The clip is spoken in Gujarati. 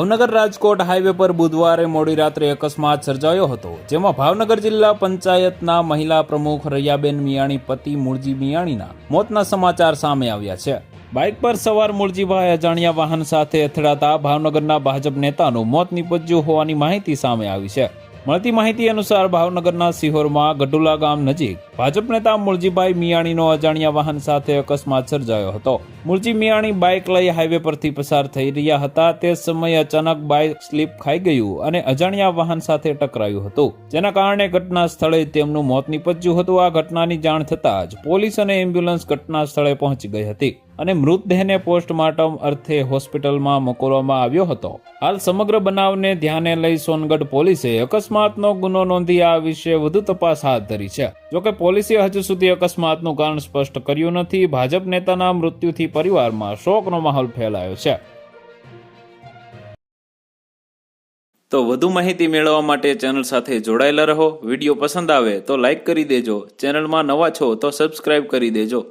ભાવનગર રાજકોટ હાઈવે પર બુધવારે મોડી રાત્રે અકસ્માત સર્જાયો હતો, જેમાં ભાવનગર જિલ્લા પંચાયતના મહિલા પ્રમુખ રૈયાબેન મિયાણી પતિ મૂળજી મિયાણીના મોતના સમાચાર સામે આવ્યા છે। બાઇક પર સવાર મૂળજીભાઈ અજાણ્યા વાહન સાથે અથડાતા ભાવનગરના ભાજપ નેતાનું મોત નીપજ્યું હોવાની માહિતી સામે આવી છે। મળતી માહિતી અનુસાર ભાવનગરના સિહોરમાં ગઢુલા ગામ નજીક ભાજપ નેતા મૂળજીભાઈ મિયાણીનો અજાણ્યા વાહન સાથે અકસ્માત સર્જાયો હતો। મૂળજી મિયાણી બાઇક લઈ હાઈવે પરથી પસાર થઈ રહ્યા હતા। તે સમયે અચાનક બાઇક સ્લીપ ખાઈ ગયું અને અજાણ્યા વાહન સાથે ટકરાયું હતું, જેના કારણે ઘટના સ્થળે તેમનું મોત નીપજ્યું હતું। આ ઘટનાની જાણ થતાં જ પોલીસ અને એમ્બ્યુલન્સ ઘટના સ્થળે પહોંચી ગઈ હતી અને મૃતદેહને પોસ્ટમોર્ટમ અર્થે હોસ્પિટલમાં મોકલવામાં આવ્યો હતો। હાલ સમગ્ર બનાવને ધ્યાને લઈ સોનગઢ પોલીસે અકસ્માતનો ગુનો નોંધી આ વિશે વધુ તપાસ હાથ ધરી છે। જોકે પોલીસે હજુ સુધી અકસ્માતનું કારણ સ્પષ્ટ કર્યું નથી। ભાજપ નેતાના મૃત્યુથી પરિવારમાં શોકનો માહોલ ફેલાયો છે। તો વધુ માહિતી મેળવવા માટે ચેનલ સાથે જોડાયેલા રહો। વિડીયો પસંદ આવે તો લાઈક કરી દેજો। ચેનલમાં નવા છો તો સબસ્ક્રાઇબ કરી દેજો।